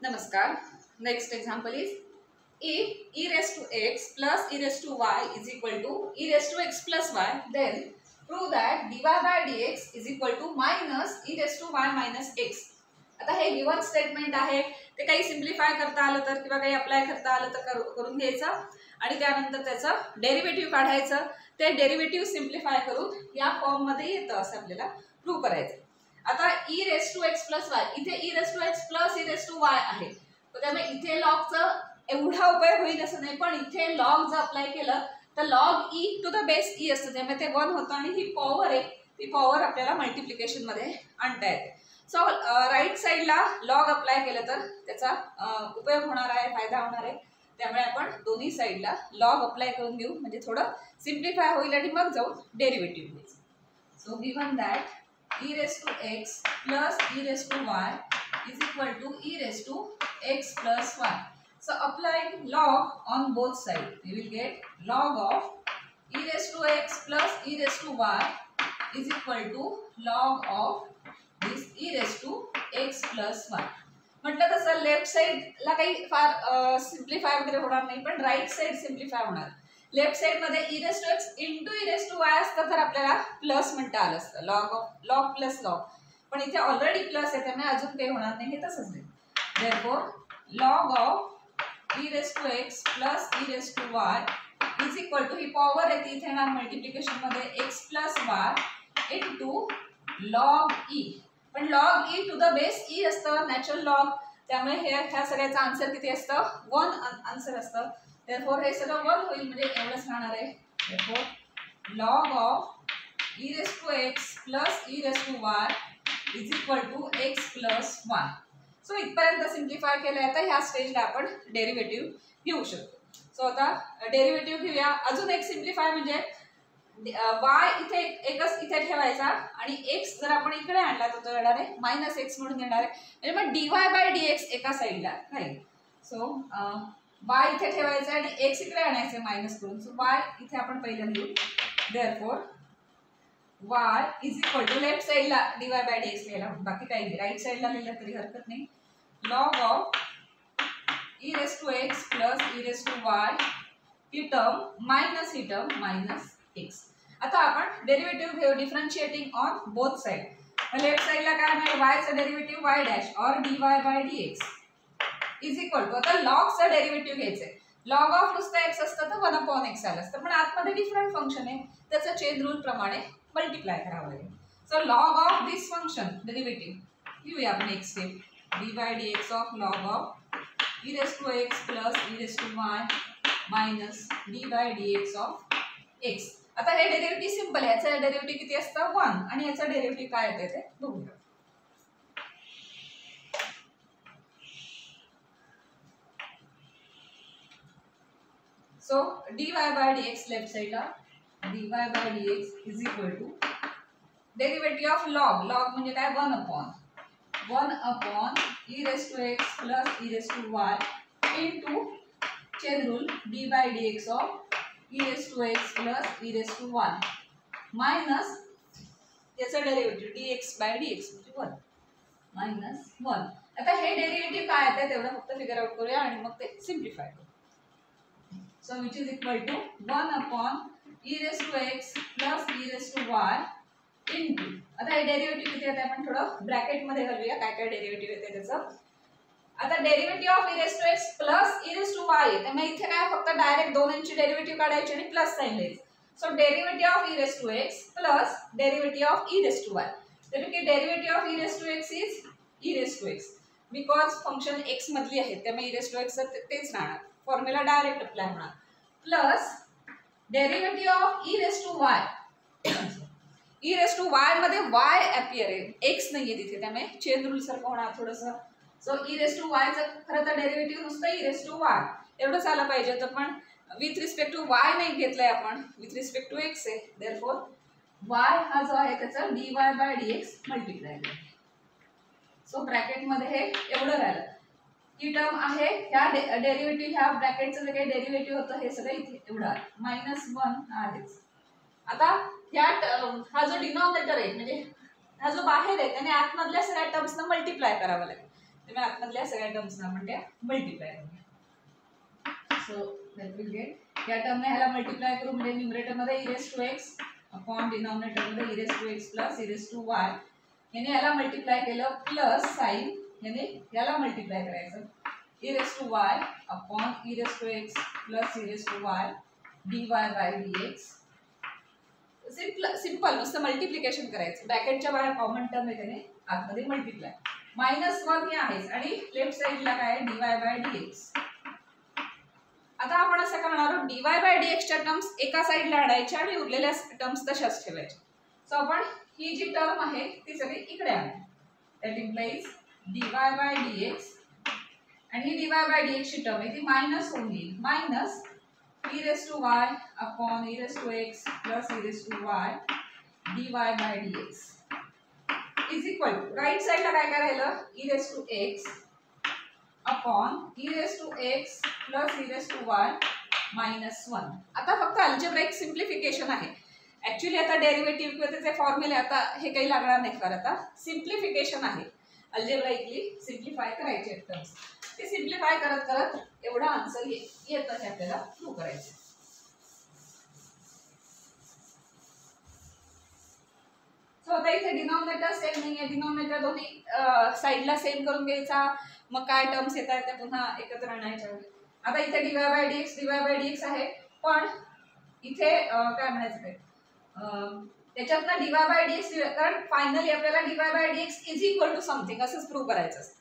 Namaskar. Next example is if e raised to x plus e raised to y is equal to e raised to x plus y, then prove that dy by dx is equal to minus e raised to y minus x. आता हे given statement आहे, ते काही simplify करता आलं तर किंवा काही अप्लाय करता आलं तर करून घ्यायचं आणि त्यानंतर त्याचं डेरिव्हेटिव्ह काढायचं. ते डेरिव्हेटिव्ह सिम्प्लिफाय करून या फॉर्म मध्ये येतं असं आपल्याला प्रूव्ह करायचं. आता e raise to x plus y, इथे e raise to x plus e raise to y आहे, तर त्यामुळे इथे लॉगचा एवढा उपयोग होईल असं नाही, पण इथे लॉग जर अप्लाय केलं तर log e to the base e असतं, त्यामुळे ते 1 होतं आणि ही पॉवर आहे, ती पॉवर आपल्याला मल्टिप्लिकेशन मध्ये आणता येते. सो राईट साईडला लॉग अप्लाय केलं तर त्याचा उपयोग होणार आहे, फायदा होणार आहे. त्यामुळे आपण दोन्ही साईडला लॉग अप्लाय करून घेऊ, म्हणजे थोडं सिम्प्लिफाय होईल आणि मग जाऊन डेरिव्हेटिव्ह घ्यायचं. So given that e raised to x plus e raised to y is equal to e raised to x plus y. So applying log on both sides, we will get log of e raised to x plus e raised to y is equal to log of this e raised to x plus y. म्हटलं तसं left साइडला काही फार simplify वगैरे होणार नाही, पण right side simplify होणार. लेफ्ट साइड मध्ये e raise to x into e raise to y असतं तर आपल्याला प्लस म्हणता आलं असतं, लॉग प्लस लॉग, पण इथे ऑलरेडी प्लस आहे त्यामुळे अजून काही होणार नाही, हे तसंच आहे. Therefore log of e raise to x plus e raise to y is equal to, ही पॉवर आहे ती इथे येणार मल्टिप्लिकेशन मध्ये x plus y into log e, पण log e to the base e असतं नॅचरल लॉग, त्यामुळे ह्या सगळ्याचं आन्सर किती असतं, 1 आन्सर असतं. Therefore हे सगळं 1 होईल, म्हणजे एवढंच राहणार आहे. Therefore log of e raised to x plus e raised to y is equal to x plus 1. So इथपर्यंत सिम्प्लिफाय केलं. आता ह्या स्टेजला आपण डेरिव्हेटिव्ह घेऊ शकतो. सो आता डेरिव्हेटिव्ह घेऊया. अजून एक सिम्प्लिफाय म्हणजे y इथे एकच इथे ठेवायचा आणि x जर आपण इकडे आणला तर तो येणार आहे मायनस एक्स म्हणून येणार आहे, म्हणजे मग dy बाय dx एका साईडला राहील. सो y इथे ठेवायचं आणि x इकडे आणायचे मायनस करून. सो y इथे आपण पहिलं लिहू. Therefore y is equal to left साईडला dy बाय dx लिहायला, बाकी काही नाही, राईट साईडला लिहिलं तरी हरकत नाही. Log of e raise to x plus e raise to y, ही टर्म मायनस ही टर्म मायनस x. आता आपण डेरिव्हेटिव्ह घेऊ differentiating on both side. Left साईडला काय मिळेल, y चा डेरिव्हेटिव्ह y डॅश और dy by dx is equal to, आता लॉगचा डेरिव्हेटिव्ह घ्यायचंय. लॉग ऑफ नुसतं x असतं तर 1 अपॉन x आलं असतं, पण आतमध्ये डिफरंट फंक्शन आहे, त्याचं चेन रूल प्रमाणे मल्टिप्लाय करावं लागेल. So log of this function derivative घेऊया आपण एक step. dy by dx of log of e raise to x plus e raise to y minus dy by dx of x. आता हे derivative simple आहे, याचं derivative किती असतं 1, आणि याचं डेरिव्हेटिव्ह काय येते ते बघूया. So dy by dx left साइडला dy by dx is equal to derivative of log, log म्हणजे काय 1 upon e raise to x plus e raise to y into chain rule dy by dx of e raise to x plus e raise to y minus याचा derivative dx by dx म्हणजे 1 minus 1. आता हे derivative काय आहे तेवढं फक्त figure out करूया आणि मग ते सिम्प्लिफाय करू. So which is equal to 1 upon e raised to x plus e raised to y into, आता हे डेरिव्हेटिव्ह किती येते आपण थोडं ब्रॅकेट मध्ये घालूया, काय काय डेरिव्हेटिव्ह येते त्याचं. आता derivative of e raised to x plus e raised to y, त्यामुळे इथे काय फक्त डायरेक्ट दोन्हींची डेरिव्हेटिव्ह काढायची आणि प्लस साइन द्यायचं. So derivative of e raised to x plus derivative of e raised to y, तर की derivative of e raised to x is e raised to x, because function x मधली आहे त्यामुळे e raised to x तेच राहणार, formula direct apply होणार. Plus derivative of e raise to y, e raise to y मध्ये y appear आहे, x नाहीये तिथे, त्यामुळे चेन रूल सारखं होणार थोडंसं. So e raise to y चं खरं तर डेरिव्हेटिव्ह नुसतं e रेस टू y एवढंच आलं पाहिजे होतं, पण विथ रिस्पेक्ट टू y नाही घेतलंय आपण, विथ रिस्पेक्ट टू x आहे. देअरफॉर y हा जो आहे त्याचा dy बाय dx मल्टिप्लाय आहे. सो ब्रॅकेट मध्ये हे एवढं राहिलं. ही टर्म आहे, ह्या डेरिव्हेटिव्ह ह्या ब्रॅकेटचं जे काही डेरिव्हेटिव्ह होतं हे सगळं इथे एवढं मायनस 1 आहेच. आता ह्या हा जो डिनॉमिनेटर आहे म्हणजे हा जो बाहेर आहे त्याने आतमधल्या सगळ्या टर्म्सना मल्टिप्लाय करावं लागेल. तुम्ही आतमधल्या सगळ्या टर्म्सना आपण त्या मल्टिप्लाय करूया. सो दॅट विल गेट, या टर्मने ह्याला मल्टिप्लाय करू म्हणजे न्यूमरेटर मध्ये e⁻x अपॉन डिनॉमिनेटर मध्ये e⁻x प्लस e⁻y, याने याला मल्टिप्लाय केलं प्लस साइन याने याला मल्टिप्लाय करायचं e⁻y upon e⁻x plus e⁻y dy by dx. Simple नुसतं मल्टिप्लिकेशन करायचं, ब्रॅकेटच्या बाहेर कॉमन टर्म आहे त्याने आतमध्ये मल्टिप्लाय. -1 हे आहेच आणि लेफ्ट साइडला काय आहे dy बाय dx. आता आपण असं करणार आहोत, dy बाय dx च्या टर्म्स एका साइडला आणायच्या आणि उरलेल्या टर्म्स तशाच ठेवायच्या. सो आपण ही जी टर्म आहे ती सगळी इकडे आणू. That implies dy by dx आणि ही dy बाय dx ची टर्म आहे ती मायनस होऊन येईल, minus e⁻y upon e⁻x plus e⁻y dy by dx is equal to right साइडला काय काय राहिलं e⁻x upon e⁻x plus e⁻y -1. आता फक्त अल्जेब्राइक सिम्प्लिफिकेशन आहे. ऍक्च्युली आता डेरिव्हेटिव्ह किंवा त्याचे फॉर्म्युले आता हे काही लागणार नाही फार, आता सिम्प्लिफिकेशन आहे. अल्जेब्राइकली सिम्प्लिफाय करायचे टर्म्स, ते सिम्प्लिफाय करत करत एवढा आन्सर येतं हे आपल्याला प्रूव्ह करायचं. सो आता इथे डिनॉमिनेटर सेम नाहीये, डिनॉमिनेटर दोन्ही साइडला सेम करून घ्यायचा, मग काय टर्म्स येतात त्या पुन्हा एकत्र आणायच्या. आता इथे dy बाय dx आहे, पण इथे काय म्हणायचं ते त्याच्यातनं dy बाय dx, कारण फायनली आपल्याला dy by dx is equal to something असंच प्रूव्ह करायचं असतं.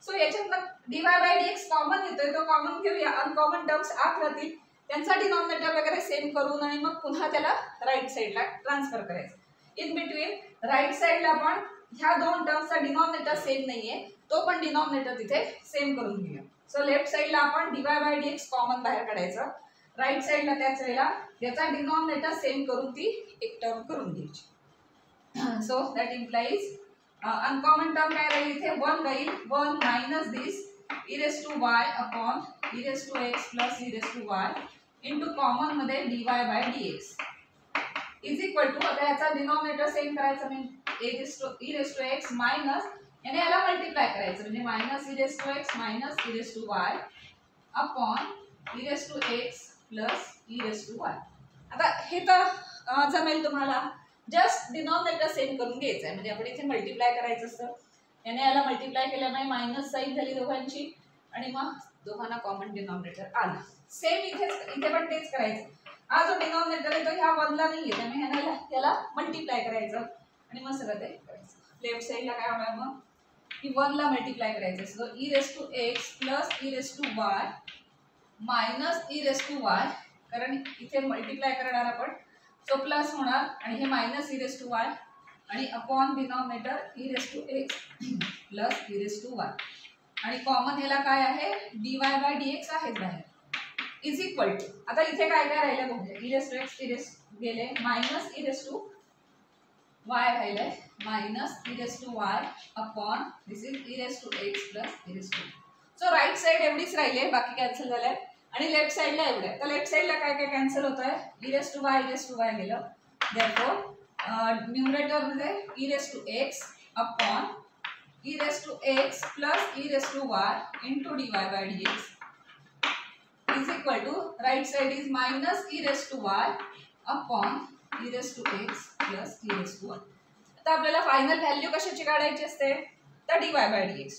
सो याच्यातनं dy बाय dx कॉमन येतोय, तो कॉमन घेऊया, अनकॉमन टर्म्स आत राहतील, त्यांचा डिनॉमिनेटर वगैरे सेम करून आणि मग पुन्हा त्याला राईट साइडला ट्रान्सफर करायचं. इन बिटवीन राईट साइडला पण ह्या दोन टर्म्सचा डिनॉमिनेटर सेम नाहीये, तो पण डिनॉमिनेटर तिथे सेम करून घेऊया. सो लेफ्ट साइडला आपण dy बाय dx कॉमन बाहेर काढायचं, राईट साइडला त्याच वेळेला याचा डिनॉमिनेटर सेम करून ती एक टर्म करून घ्यायची. So that implies uncommon term काय राहील इथे 1 राहील, 1 minus this e⁻y upon e⁻x plus e⁻y into common मध्ये dy by dx is equal to, आता याचा डिनॉमिनेटर सेम करायचं म्हणजे e⁻x मायनस याने याला मल्टिप्लाय करायचं म्हणजे minus e⁻x minus e⁻y upon e⁻x plus e⁻y. आता हे तर जमेल तुम्हाला, जस्ट डिनॉमिनेटर सेम करून घ्यायचं आहे, म्हणजे आपण इथे मल्टिप्लाय करायचं असतं, याने याला मल्टिप्लाय केल्यामुळे मायनस साइन झाली दोघांची आणि मग दोघांना कॉमन डिनॉमिनेटर आलं. सेम इथे पण तेच करायचं. हा जो डिनॉमिनेटर आहे तो ह्या 1 ला नाहीये, त्यामुळे याला मल्टिप्लाय करायचं आणि मग सगळं ते करायचं. लेफ्ट साइडला काय होणार मग की 1 ला मल्टिप्लाय करायचं. So e⁻x plus e⁻y minus e⁻y, कारण इथे मल्टिप्लाय करणार आपण, सो प्लस होणार आणि हे मायनस e⁻y आणि upon denominator e⁻x plus e⁻y आणि कॉमन याला काय आहे dy बाय dx आहे बाहेर इज इक्वल टू, आता इथे काय काय राहिलं बघूया, e⁻x गेले मायनस e⁻y राहिले minus e⁻y upon this is e⁻x plus e⁻y. So right side एवढीच राहिली, बाकी कॅन्सल झालंय आणि लेफ्ट साइडला एवढं. तर लेफ्ट साइडला काय काय कॅन्सल होत आहे, e⁻y गेलं, देयरफॉर न्यूमरेटर मध्ये e⁻x upon e⁻x plus e⁻y into dy by dx is equal to right side is minus e⁻y upon e⁻x plus e⁻y. आता आपल्याला फायनल व्हॅल्यू कशाची काढायची असते तर dy by dx.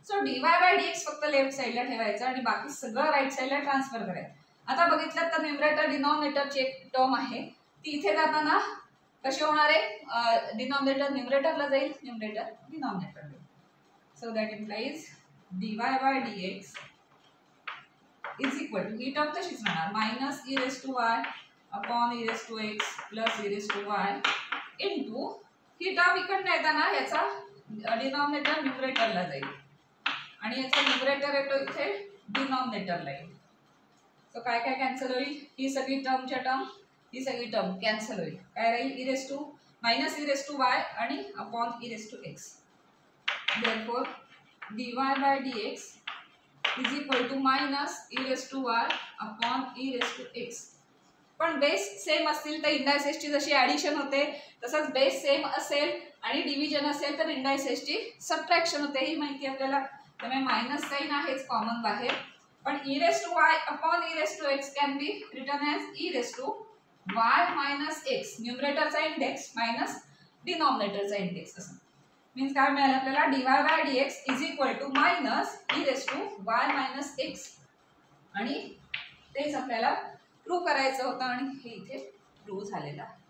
So dy by dx फक्त left साइडला ठेवायचं आणि बाकी सगळं राइट साइडला ट्रान्सफर करायचं. आता बघितलं तर न्यूमरेटर डिनॉमिनेटरची एक टर्म आहे ती इथे जाताना कशी होणार आहे, डिनॉमिनेटर न्यूमरेटरला जाईल, न्यूमरेटर डिनॉमिनेटरला जाईल. So that implies dy by dx is equal to, ही टर्म तशीच राहणार minus e⁻y upon e⁻x plus e⁻y into ही टर्म इकडनं येताना याचा डिनॉमिनेटर न्यूमरेटरला जाईल आणि याचा न्यूमरेटर येतो इथे डिनॉमिनेटरला येईल. सो काय काय कॅन्सल होईल, ही सगळी टर्मच्या टर्म ही सगळी टर्म कॅन्सल होईल, काय राहील मायनस e⁻y आणि upon e⁻x. Therefore dy by dx is equal to minus e⁻y upon e⁻x. पण बेस सेम असतील तर इंडायसेसची जशी ॲडिशन होते तसंच बेस सेम असेल आणि डिव्हिजन असेल तर इंडायसेसची सबट्रॅक्शन होते, ही माहिती आपल्याला त्यामुळे मायनस साइन आहेच कॉमन बाहेर, पण e raise to y upon e raise to x can be written as e raise to y minus x, न्यूमरेटरचा इंडेक्स मायनस डिनॉमिनेटरचा इंडेक्स. असं मीन्स काय मिळालं आपल्याला, dy by dx is equal to minus e raise to y minus x. आणि तेच आपल्याला prove करायचं होतं आणि हे इथे प्रूव्ह झालेलं आहे.